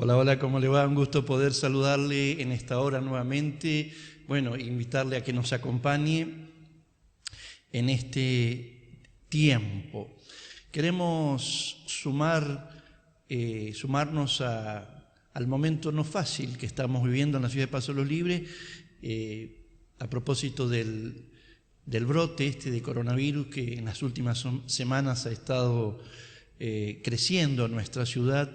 Hola, hola, ¿cómo le va? Un gusto poder saludarle en esta hora nuevamente. Bueno, invitarle a que nos acompañe en este tiempo. Queremos sumarnos al momento no fácil que estamos viviendo en la ciudad de Paso de los Libres, a propósito del brote de coronavirus que en las últimas semanas ha estado creciendo en nuestra ciudad.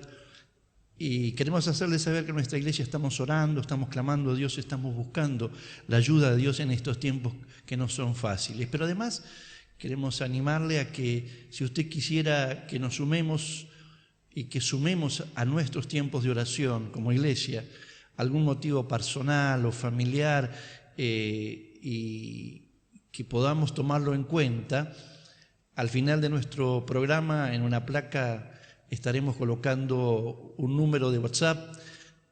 Y queremos hacerles saber que en nuestra iglesia estamos orando, estamos clamando a Dios, estamos buscando la ayuda de Dios en estos tiempos que no son fáciles. Pero además queremos animarle a que si usted quisiera que nos sumemos y que sumemos a nuestros tiempos de oración como iglesia algún motivo personal o familiar y que podamos tomarlo en cuenta, al final de nuestro programa en una placa estaremos colocando un número de WhatsApp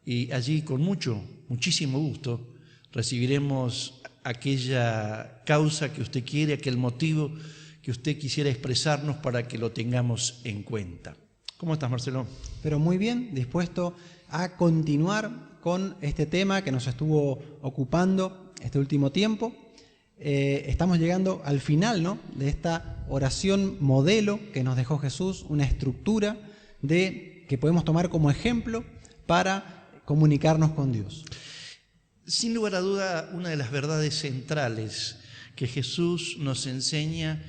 y allí con muchísimo gusto recibiremos aquella causa que usted quiere, aquel motivo que usted quisiera expresarnos para que lo tengamos en cuenta. ¿Cómo estás, Marcelo? Pero muy bien, dispuesto a continuar con este tema que nos estuvo ocupando este último tiempo. Estamos llegando al final, ¿no?, de esta oración modelo que nos dejó Jesús, una estructura que podemos tomar como ejemplo para comunicarnos con Dios. Sin lugar a duda, una de las verdades centrales que Jesús nos enseña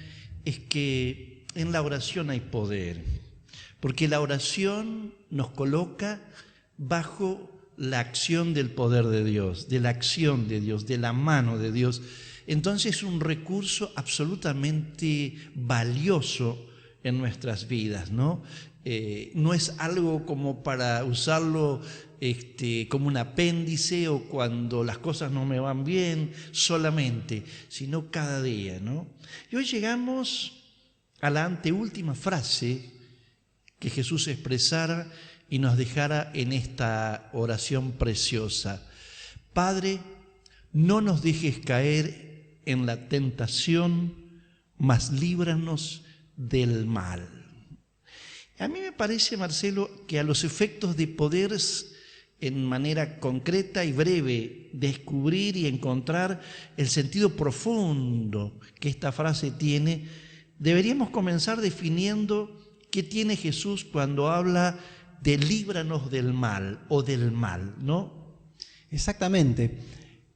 es que en la oración hay poder, porque la oración nos coloca bajo la acción del poder de Dios, de la acción de Dios, de la mano de Dios. Entonces es un recurso absolutamente valioso en nuestras vidas, ¿no? No es algo como para usarlo como un apéndice o cuando las cosas no me van bien solamente, sino cada día, ¿no? Y hoy llegamos a la anteúltima frase que Jesús expresara y nos dejara en esta oración preciosa. Padre, no nos dejes caer en la tentación, mas líbranos del mal. A mí me parece, Marcelo, que a los efectos de poder en manera concreta y breve descubrir y encontrar el sentido profundo que esta frase tiene, deberíamos comenzar definiendo qué tiene Jesús cuando habla de líbranos del mal o del mal, ¿no? Exactamente.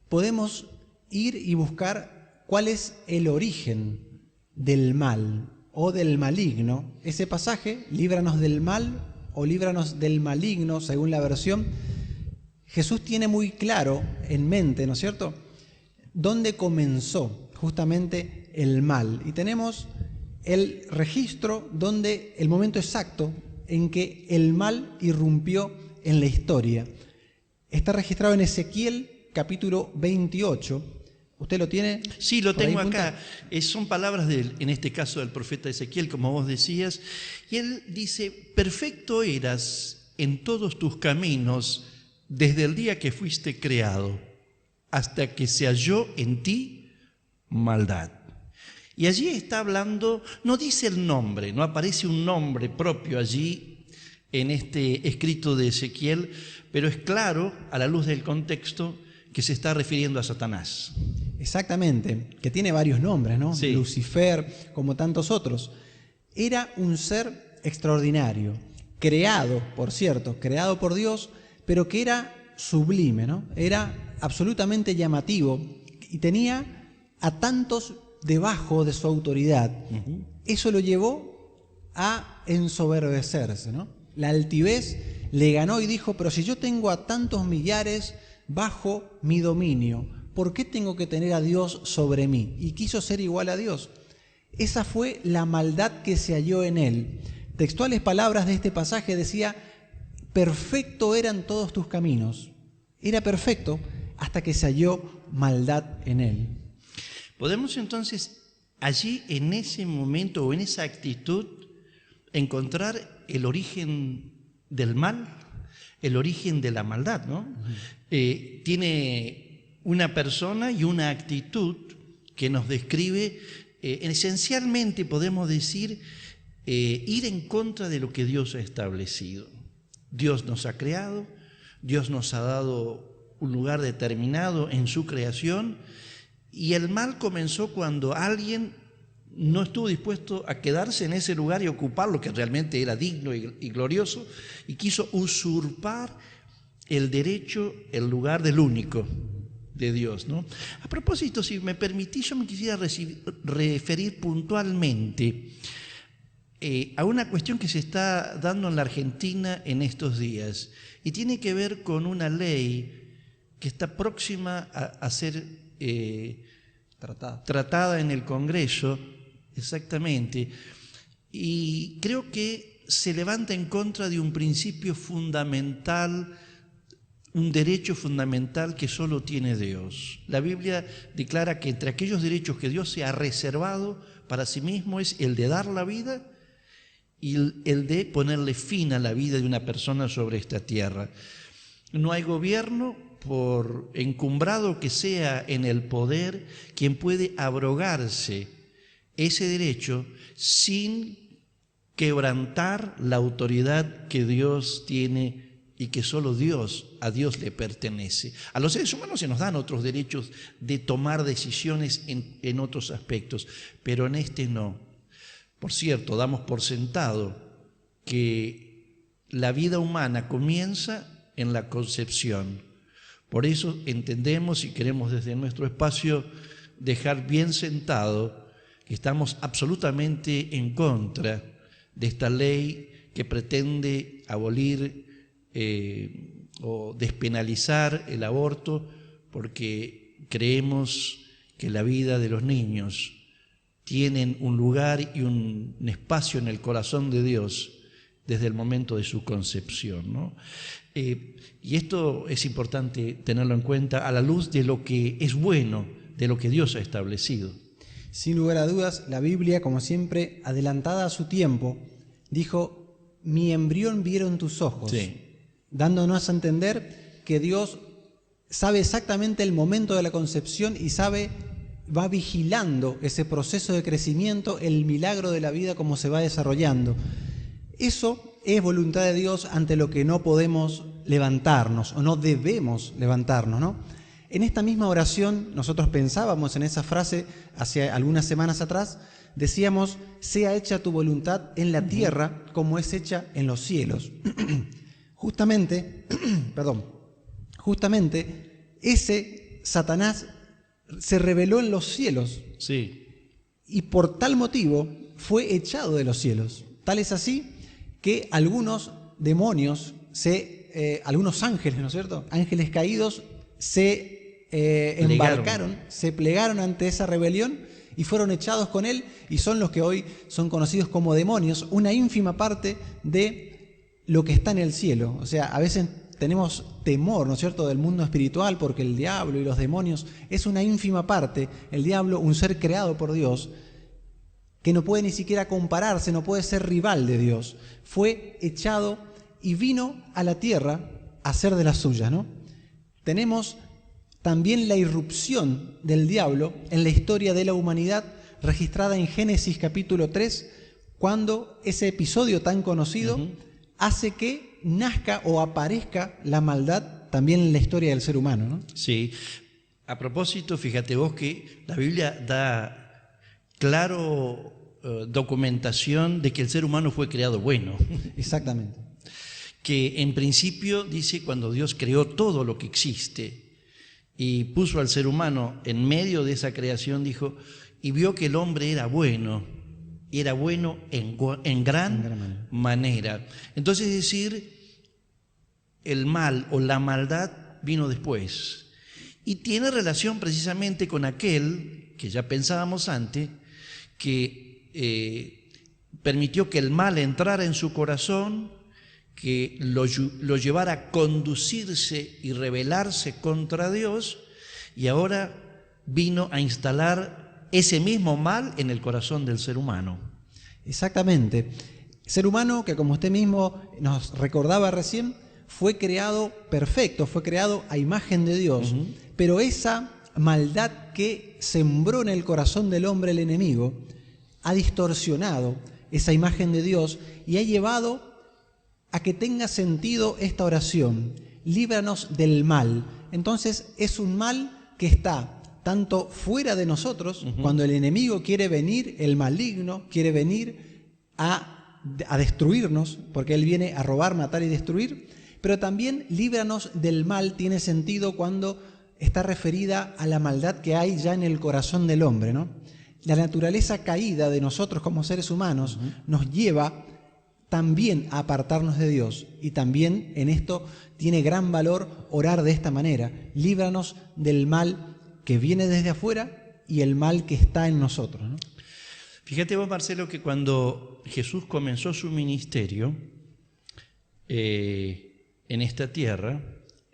Podemos ir y buscar cuál es el origen del mal o del maligno. Ese pasaje, líbranos del mal o líbranos del maligno, según la versión, Jesús tiene muy claro en mente, ¿no es cierto?, dónde comenzó justamente el mal. Y tenemos el registro donde el momento exacto en que el mal irrumpió en la historia. Está registrado en Ezequiel capítulo 28. ¿Usted lo tiene? Sí, lo tengo acá. Son palabras en este caso del profeta Ezequiel, como vos decías, y él dice: perfecto eras en todos tus caminos desde el día que fuiste creado, hasta que se halló en ti maldad. Y allí está hablando, no dice el nombre, no aparece un nombre propio allí en este escrito de Ezequiel, pero es claro, a la luz del contexto, que se está refiriendo a Satanás. Exactamente, que tiene varios nombres, ¿no? Sí. Lucifer, como tantos otros. Era un ser extraordinario, creado, por cierto, creado por Dios, pero que era sublime, ¿no? Era absolutamente llamativo y tenía a tantos debajo de su autoridad. Uh-huh. Eso lo llevó a ensoberbecerse, ¿no? La altivez le ganó y dijo: pero si yo tengo a tantos millares bajo mi dominio, ¿por qué tengo que tener a Dios sobre mí? Y quiso ser igual a Dios. Esa fue la maldad que se halló en él. Textuales palabras de este pasaje decía: perfecto eran todos tus caminos. Era perfecto hasta que se halló maldad en él. Podemos entonces allí, en ese momento o en esa actitud, encontrar el origen del mal, el origen de la maldad, ¿no? Uh-huh. Tiene una persona y una actitud que nos describe, esencialmente podemos decir, ir en contra de lo que Dios ha establecido. Dios nos ha creado, Dios nos ha dado un lugar determinado en su creación, y el mal comenzó cuando alguien no estuvo dispuesto a quedarse en ese lugar y ocupar lo que realmente era digno y glorioso, y quiso usurpar el derecho, el lugar del único, de Dios, ¿no? A propósito, si me permitís, yo me quisiera referir puntualmente a una cuestión que se está dando en la Argentina en estos días, y tiene que ver con una ley que está próxima a ser tratada en el Congreso, exactamente, y creo que se levanta en contra de un principio fundamental, un derecho fundamental que solo tiene Dios. La Biblia declara que entre aquellos derechos que Dios se ha reservado para sí mismo es el de dar la vida y el de ponerle fin a la vida de una persona sobre esta tierra. No hay gobierno, por encumbrado que sea en el poder, quien puede abrogarse ese derecho sin quebrantar la autoridad que Dios tiene y que solo a Dios le pertenece. A los seres humanos se nos dan otros derechos de tomar decisiones en otros aspectos, pero en este no. Por cierto, damos por sentado que la vida humana comienza en la concepción. Por eso entendemos y queremos desde nuestro espacio dejar bien sentado que estamos absolutamente en contra de esta ley que pretende abolir o despenalizar el aborto, porque creemos que la vida de los niños tienen un lugar y un espacio en el corazón de Dios desde el momento de su concepción, ¿no? Y esto es importante tenerlo en cuenta a la luz de lo que es bueno, de lo que Dios ha establecido. Sin lugar a dudas, la Biblia, como siempre, adelantada a su tiempo, dijo: mi embrión vieron tus ojos. Sí. Dándonos a entender que Dios sabe exactamente el momento de la concepción y va vigilando ese proceso de crecimiento, el milagro de la vida, cómo se va desarrollando. Eso es voluntad de Dios ante lo que no podemos levantarnos o no debemos levantarnos, ¿no? En esta misma oración nosotros pensábamos en esa frase hace algunas semanas atrás, decíamos: sea hecha tu voluntad en la tierra como es hecha en los cielos. Justamente, ese Satanás se rebeló en los cielos. Sí. Y por tal motivo fue echado de los cielos. Tal es así que algunos demonios, algunos ángeles, ¿no es cierto? Ángeles caídos se embarcaron, se plegaron ante esa rebelión y fueron echados con él, y son los que hoy son conocidos como demonios, una ínfima parte de lo que está en el cielo. O sea, a veces tenemos temor, ¿no es cierto?, del mundo espiritual, porque el diablo y los demonios es una ínfima parte. El diablo, un ser creado por Dios, que no puede ni siquiera compararse, no puede ser rival de Dios, fue echado y vino a la tierra a ser de las suyas, ¿no? Tenemos también la irrupción del diablo en la historia de la humanidad, registrada en Génesis capítulo 3, cuando ese episodio tan conocido hace que nazca o aparezca la maldad también en la historia del ser humano, ¿no? Sí. A propósito, fíjate vos que la Biblia da claro documentación de que el ser humano fue creado bueno. Exactamente. Que en principio, dice, cuando Dios creó todo lo que existe y puso al ser humano en medio de esa creación, dijo, y vio que el hombre era bueno, y era bueno en gran manera. Entonces, es decir, el mal o la maldad vino después. Y tiene relación precisamente con aquel que ya pensábamos antes, que permitió que el mal entrara en su corazón, que lo llevara a conducirse y rebelarse contra Dios, y ahora vino a instalar ese mismo mal en el corazón del ser humano. Exactamente. Ser humano que, como usted mismo nos recordaba recién, fue creado perfecto, fue creado a imagen de Dios, pero esa maldad que sembró en el corazón del hombre el enemigo ha distorsionado esa imagen de Dios y ha llevado a que tenga sentido esta oración. Líbranos del mal. Entonces es un mal que está tanto fuera de nosotros, cuando el enemigo quiere venir, el maligno quiere venir a destruirnos, porque él viene a robar, matar y destruir, pero también líbranos del mal tiene sentido cuando está referida a la maldad que hay ya en el corazón del hombre, ¿no? La naturaleza caída de nosotros como seres humanos nos lleva también a apartarnos de Dios, y también en esto tiene gran valor orar de esta manera: líbranos del mal que viene desde afuera y el mal que está en nosotros, ¿no? Fíjate vos, Marcelo, que cuando Jesús comenzó su ministerio en esta tierra,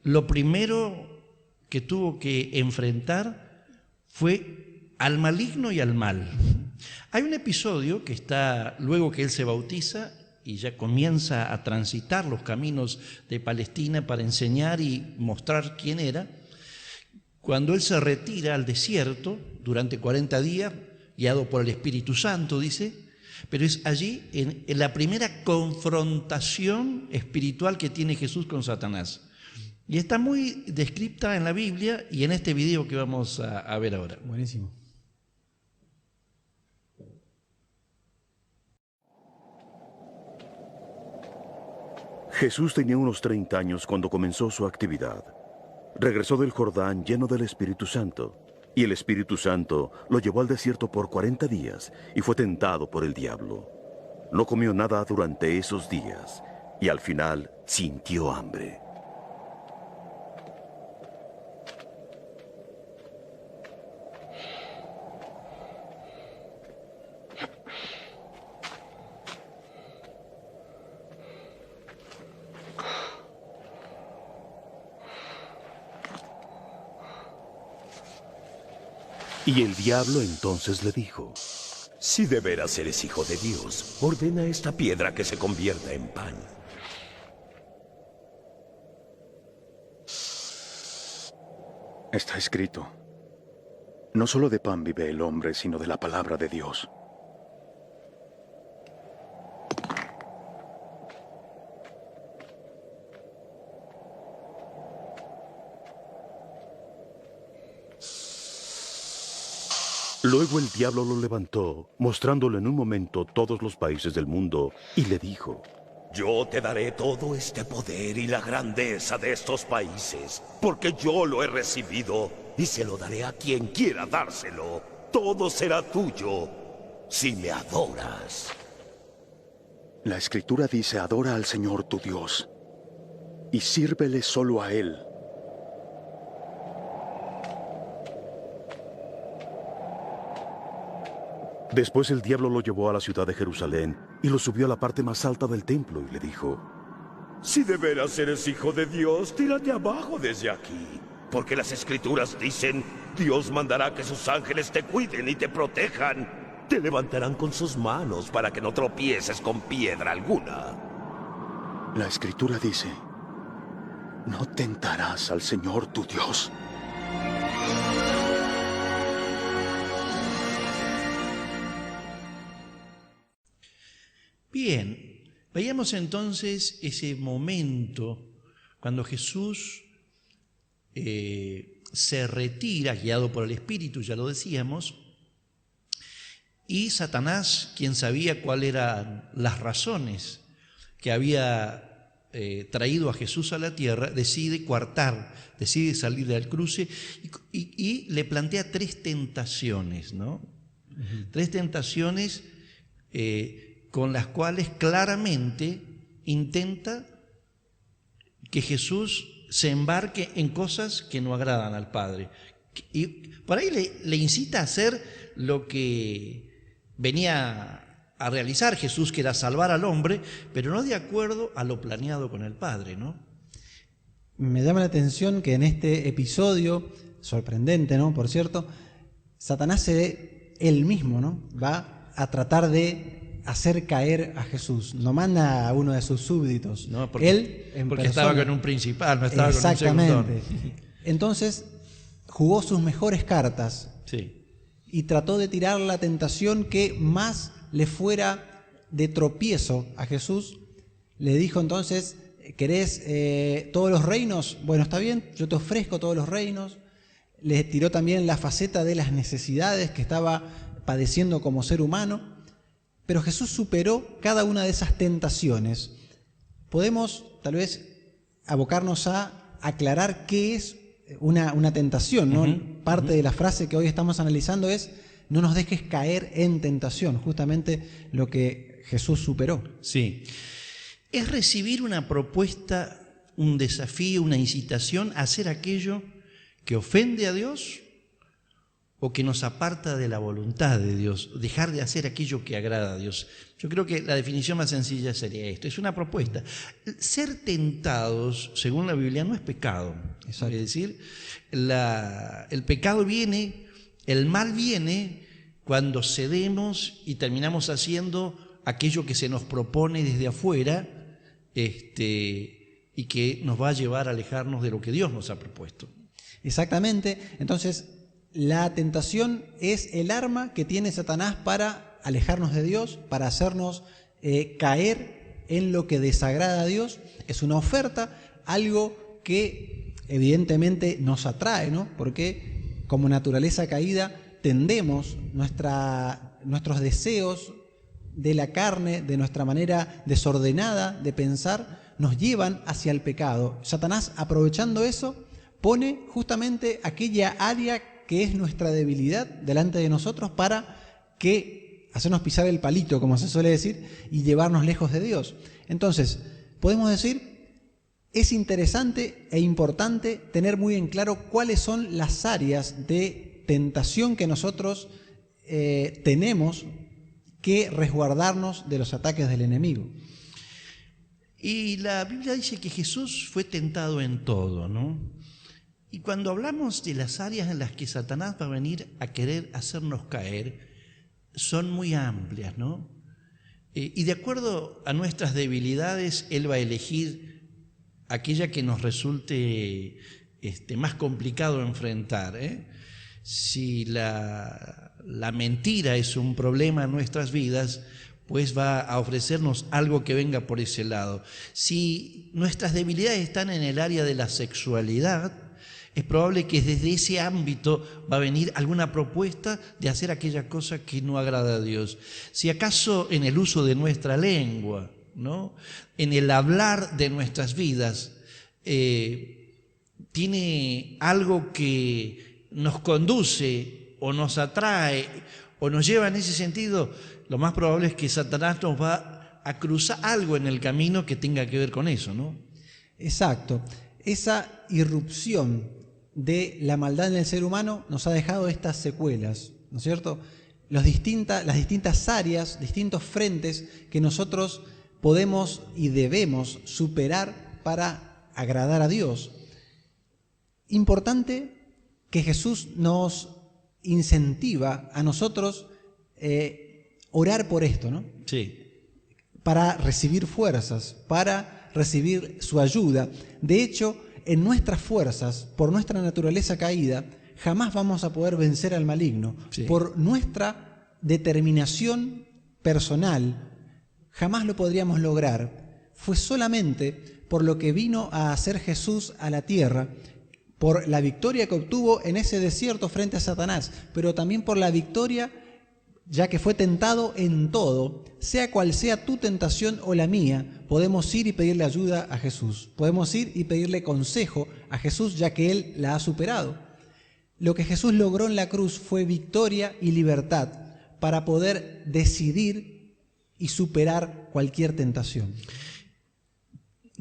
lo primero que tuvo que enfrentar fue al maligno y al mal. Hay un episodio que está luego que él se bautiza y ya comienza a transitar los caminos de Palestina para enseñar y mostrar quién era, cuando él se retira al desierto durante 40 días, guiado por el Espíritu Santo, dice, pero es allí en la primera confrontación espiritual que tiene Jesús con Satanás. Y está muy descrita en la Biblia y en este video que vamos a ver ahora. Buenísimo. Jesús tenía unos 30 años cuando comenzó su actividad. Regresó del Jordán lleno del Espíritu Santo, y el Espíritu Santo lo llevó al desierto por 40 días y fue tentado por el diablo. No comió nada durante esos días y al final sintió hambre. Y el diablo entonces le dijo: Si de veras eres hijo de Dios, ordena a esta piedra que se convierta en pan. Está escrito: no solo de pan vive el hombre, sino de la palabra de Dios. Luego el diablo lo levantó, mostrándole en un momento todos los países del mundo, y le dijo: Yo te daré todo este poder y la grandeza de estos países, porque yo lo he recibido y se lo daré a quien quiera dárselo. Todo será tuyo si me adoras. La Escritura dice: adora al Señor tu Dios y sírvele solo a Él. Después el diablo lo llevó a la ciudad de Jerusalén y lo subió a la parte más alta del templo y le dijo: Si de veras eres hijo de Dios, tírate abajo desde aquí. Porque las Escrituras dicen: Dios mandará que sus ángeles te cuiden y te protejan. Te levantarán con sus manos para que no tropieces con piedra alguna. La Escritura dice: no tentarás al Señor tu Dios. Bien, veamos entonces ese momento cuando Jesús se retira, guiado por el Espíritu, ya lo decíamos, y Satanás, quien sabía cuáles eran las razones que había traído a Jesús a la tierra, decide coartar, decide salir del cruce y le plantea tres tentaciones, ¿no? Tres tentaciones con las cuales claramente intenta que Jesús se embarque en cosas que no agradan al Padre. Y por ahí le incita a hacer lo que venía a realizar Jesús, que era salvar al hombre, pero no de acuerdo a lo planeado con el Padre, ¿no? Me llama la atención que en este episodio, sorprendente, ¿no? Por cierto, Satanás él mismo, ¿no? Va a tratar de hacer caer a Jesús. No manda a uno de sus súbditos. No, porque él porque estaba con un principal, no estaba exactamente. Con un segundón. Entonces jugó sus mejores cartas. Sí. Y trató de tirar la tentación que más le fuera de tropiezo a Jesús, Le dijo entonces, ¿querés todos los reinos? Bueno, está bien, yo te ofrezco todos los reinos. Le tiró también la faceta de las necesidades que estaba padeciendo como ser humano. Pero Jesús superó cada una de esas tentaciones. Podemos tal vez abocarnos a aclarar qué es una tentación, ¿no? Parte de la frase que hoy estamos analizando es: no nos dejes caer en tentación, justamente lo que Jesús superó. Sí. Es recibir una propuesta, un desafío, una incitación a hacer aquello que ofende a Dios o que nos aparta de la voluntad de Dios, dejar de hacer aquello que agrada a Dios. Yo creo que la definición más sencilla sería esto: es una propuesta. Ser tentados, según la Biblia, no es pecado. Exacto. Es decir, el pecado viene, el mal viene cuando cedemos y terminamos haciendo aquello que se nos propone desde afuera, y que nos va a llevar a alejarnos de lo que Dios nos ha propuesto. Exactamente. Entonces, la tentación es el arma que tiene Satanás para alejarnos de Dios, para hacernos caer en lo que desagrada a Dios. Es una oferta, algo que evidentemente nos atrae, ¿no? Porque como naturaleza caída tendemos nuestros deseos de la carne, de nuestra manera desordenada de pensar, nos llevan hacia el pecado. Satanás, aprovechando eso, pone justamente aquella área que es nuestra debilidad delante de nosotros para hacernos pisar el palito, como se suele decir, y llevarnos lejos de Dios. Entonces, podemos decir, es interesante e importante tener muy en claro cuáles son las áreas de tentación que nosotros tenemos que resguardarnos de los ataques del enemigo. Y la Biblia dice que Jesús fue tentado en todo, ¿no? Y cuando hablamos de las áreas en las que Satanás va a venir a querer hacernos caer, son muy amplias, ¿no? Y de acuerdo a nuestras debilidades, Él va a elegir aquella que nos resulte más complicado enfrentar, ¿eh? Si la mentira es un problema en nuestras vidas, pues va a ofrecernos algo que venga por ese lado. Si nuestras debilidades están en el área de la sexualidad, es probable que desde ese ámbito va a venir alguna propuesta de hacer aquella cosa que no agrada a Dios. Si acaso en el uso de nuestra lengua, ¿no?, en el hablar de nuestras vidas, tiene algo que nos conduce o nos atrae o nos lleva en ese sentido, lo más probable es que Satanás nos va a cruzar algo en el camino que tenga que ver con eso, ¿no? Exacto. Esa irrupción de la maldad en el ser humano nos ha dejado estas secuelas, ¿no es cierto? Las distintas áreas, distintos frentes que nosotros podemos y debemos superar para agradar a Dios. Importante que Jesús nos incentiva a nosotros orar por esto, ¿no? Sí. Para recibir fuerzas, para recibir su ayuda. De hecho, en nuestras fuerzas, por nuestra naturaleza caída, jamás vamos a poder vencer al maligno. Sí. Por nuestra determinación personal, jamás lo podríamos lograr. Fue solamente por lo que vino a hacer Jesús a la tierra, por la victoria que obtuvo en ese desierto frente a Satanás, pero también por la victoria, ya que fue tentado en todo. Sea cual sea tu tentación o la mía, podemos ir y pedirle ayuda a Jesús. Podemos ir y pedirle consejo a Jesús, ya que Él la ha superado. Lo que Jesús logró en la cruz fue victoria y libertad para poder decidir y superar cualquier tentación.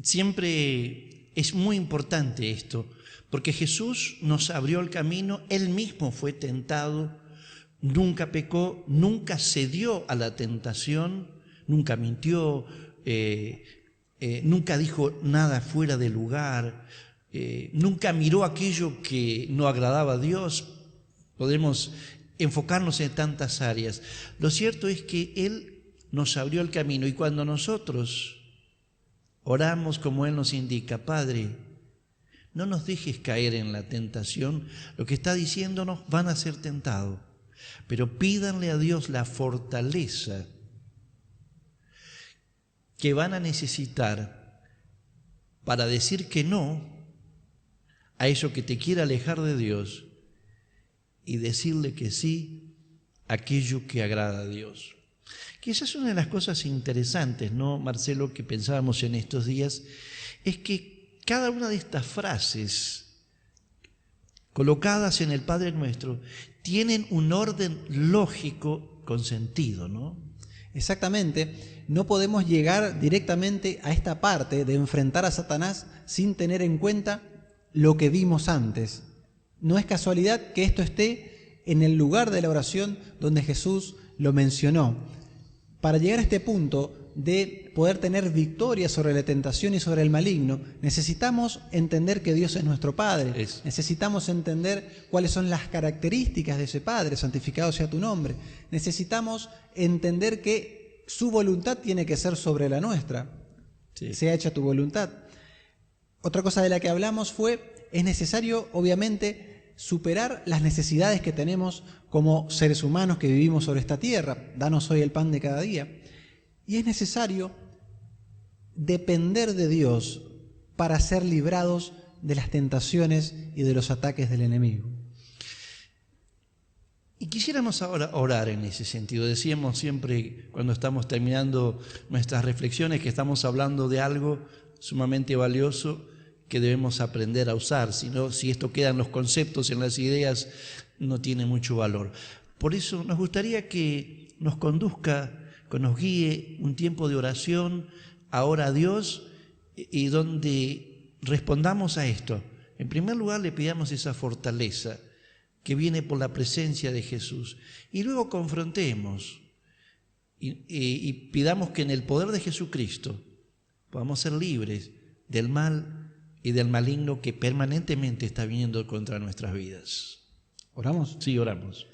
Siempre es muy importante esto, porque Jesús nos abrió el camino, Él mismo fue tentado, nunca pecó, nunca cedió a la tentación, nunca mintió, nunca dijo nada fuera de lugar, nunca miró aquello que no agradaba a Dios. Podemos enfocarnos en tantas áreas. Lo cierto es que Él nos abrió el camino, y cuando nosotros oramos como Él nos indica: Padre, no nos dejes caer en la tentación, lo que está diciéndonos: van a ser tentados, pero pídanle a Dios la fortaleza que van a necesitar para decir que no a eso que te quiere alejar de Dios y decirle que sí a aquello que agrada a Dios. Quizás una de las cosas interesantes, ¿no, Marcelo?, que pensábamos en estos días, es que cada una de estas frases colocadas en el Padre Nuestro tienen un orden lógico con sentido, ¿no? Exactamente. No podemos llegar directamente a esta parte de enfrentar a Satanás sin tener en cuenta lo que vimos antes. No es casualidad que esto esté en el lugar de la oración donde Jesús lo mencionó. Para llegar a este punto de poder tener victoria sobre la tentación y sobre el maligno, necesitamos entender que Dios es nuestro Padre. Necesitamos entender cuáles son las características de ese Padre, santificado sea tu nombre. Necesitamos entender que su voluntad tiene que ser sobre la nuestra. Sí. Sea hecha tu voluntad. Otra cosa de la que hablamos es necesario, obviamente, superar las necesidades que tenemos como seres humanos que vivimos sobre esta tierra. Danos hoy el pan de cada día. Y es necesario depender de Dios para ser librados de las tentaciones y de los ataques del enemigo. Y quisiéramos ahora orar en ese sentido. Decíamos siempre cuando estamos terminando nuestras reflexiones que estamos hablando de algo sumamente valioso que debemos aprender a usar. Si esto queda en los conceptos, en las ideas, no tiene mucho valor. Por eso nos gustaría que nos conduzca, que nos guíe un tiempo de oración ahora a Dios y donde respondamos a esto. En primer lugar, le pidamos esa fortaleza que viene por la presencia de Jesús. Y luego confrontemos y pidamos que en el poder de Jesucristo podamos ser libres del mal y del maligno que permanentemente está viniendo contra nuestras vidas. ¿Oramos? Sí, oramos.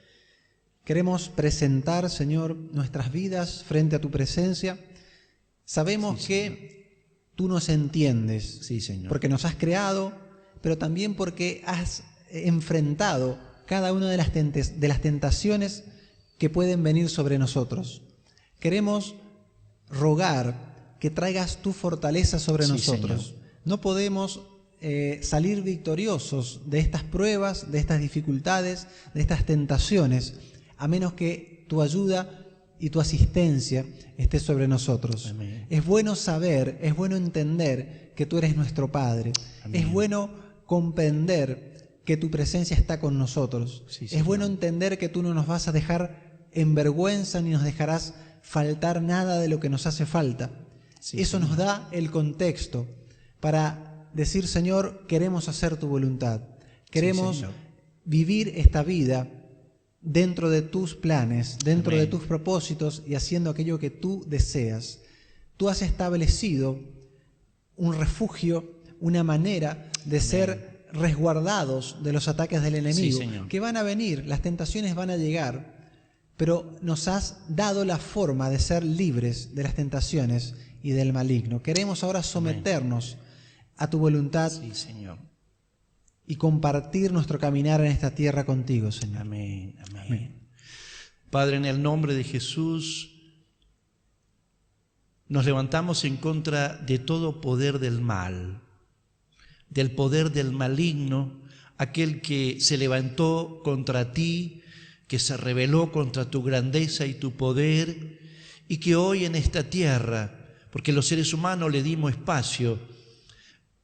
Queremos presentar, Señor, nuestras vidas frente a tu presencia. Sabemos que tú nos entiendes, sí, Señor, porque nos has creado, pero también porque has enfrentado cada una de las tentaciones que pueden venir sobre nosotros. Queremos rogar que traigas tu fortaleza sobre nosotros. Señor. No podemos salir victoriosos de estas pruebas, de estas dificultades, de estas tentaciones, a menos que tu ayuda y tu asistencia esté sobre nosotros. Amén. Es bueno saber, es bueno entender que tú eres nuestro Padre. Amén. Es bueno comprender que tu presencia está con nosotros. Sí, es bueno entender que tú no nos vas a dejar en vergüenza ni nos dejarás faltar nada de lo que nos hace falta. Sí, eso Señor. Nos da el contexto para decir, Señor, queremos hacer tu voluntad. Queremos vivir esta vida dentro de tus planes, dentro Amén. De tus propósitos y haciendo aquello que tú deseas. Tú has establecido un refugio, una manera de Amén. Ser resguardados de los ataques del enemigo, que van a venir, las tentaciones van a llegar, pero nos has dado la forma de ser libres de las tentaciones y del maligno. Queremos ahora someternos Amén. A tu voluntad Señor. Y compartir nuestro caminar en esta tierra contigo, Señor. Amén, amén. Amén. Padre, en el nombre de Jesús, nos levantamos en contra de todo poder del mal, del poder del maligno, aquel que se levantó contra ti, que se rebeló contra tu grandeza y tu poder, y que hoy en esta tierra, porque los seres humanos le dimos espacio,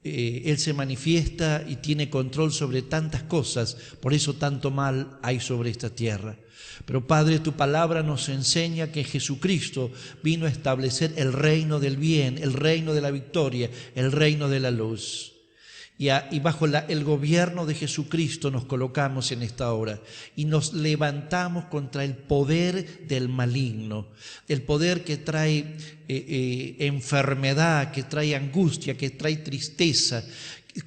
Él se manifiesta y tiene control sobre tantas cosas, por eso tanto mal hay sobre esta tierra. Pero Padre, tu palabra nos enseña que Jesucristo vino a establecer el reino del bien, el reino de la victoria, el reino de la luz. Y bajo el gobierno de Jesucristo nos colocamos en esta hora y nos levantamos contra el poder del maligno, el poder que trae enfermedad, que trae angustia, que trae tristeza,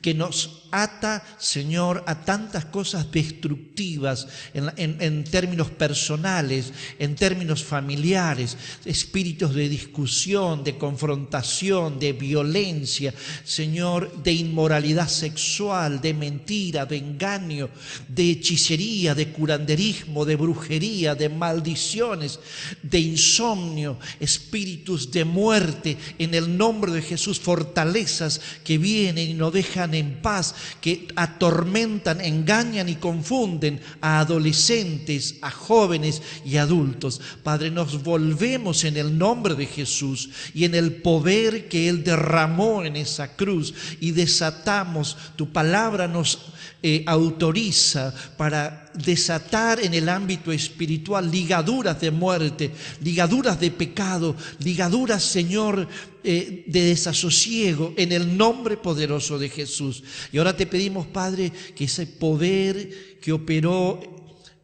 que nos ata, Señor, a tantas cosas destructivas en términos personales, en términos familiares, espíritus de discusión, de confrontación, de violencia, Señor, de inmoralidad sexual, de mentira, de engaño, de hechicería, de curanderismo, de brujería, de maldiciones, de insomnio, espíritus de muerte, en el nombre de Jesús, fortalezas que vienen y nos dejan en paz, que atormentan, engañan y confunden a adolescentes, a jóvenes y adultos. Padre, nos volvemos en el nombre de Jesús y en el poder que Él derramó en esa cruz y desatamos. Tu palabra nos autoriza para desatar en el ámbito espiritual ligaduras de muerte, ligaduras de pecado, ligaduras, Señor, de desasosiego, en el nombre poderoso de Jesús. Y ahora te pedimos, Padre, que ese poder que operó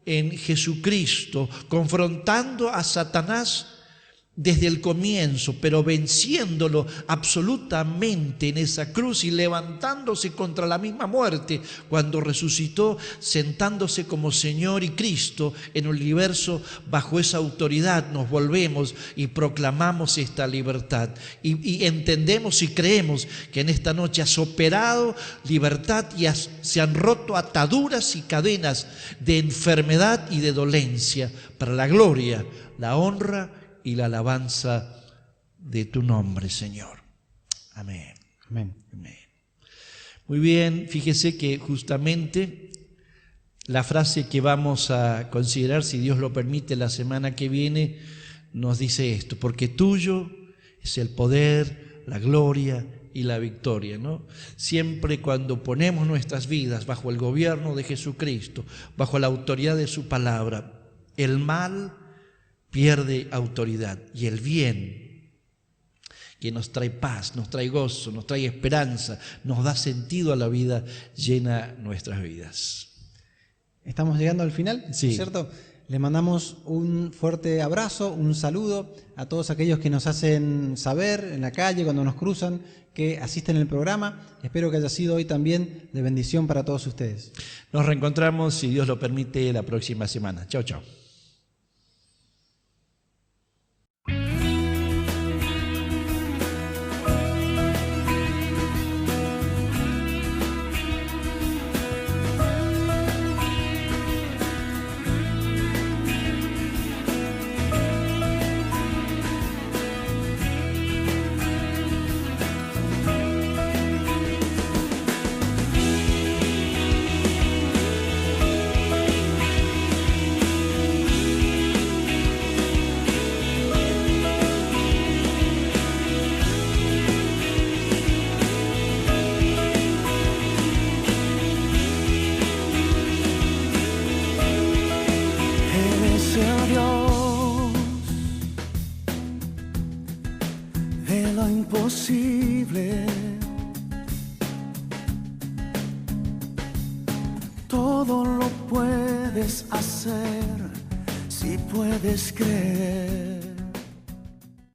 en Jesucristo, confrontando a Satanás desde el comienzo, pero venciéndolo absolutamente en esa cruz y levantándose contra la misma muerte cuando resucitó, sentándose como Señor y Cristo en el universo. Bajo esa autoridad nos volvemos y proclamamos esta libertad y entendemos y creemos que en esta noche has operado libertad y se han roto ataduras y cadenas de enfermedad y de dolencia, para la gloria, la honra y la alabanza de tu nombre, Señor. Amén. Amén. Amén. Muy bien, fíjese que justamente la frase que vamos a considerar, si Dios lo permite, la semana que viene, nos dice esto: porque tuyo es el poder, la gloria y la victoria, ¿no? Siempre cuando ponemos nuestras vidas bajo el gobierno de Jesucristo, bajo la autoridad de su palabra, el mal pierde autoridad y el bien, que nos trae paz, nos trae gozo, nos trae esperanza, nos da sentido a la vida, llena nuestras vidas. Estamos llegando al final, Sí. ¿cierto? Le mandamos un fuerte abrazo, un saludo a todos aquellos que nos hacen saber en la calle, cuando nos cruzan, que asisten al programa. Espero que haya sido hoy también de bendición para todos ustedes. Nos reencontramos, si Dios lo permite, la próxima semana. Chao, chao. Eres el Dios de lo imposible. Todo lo puedes hacer si puedes creer.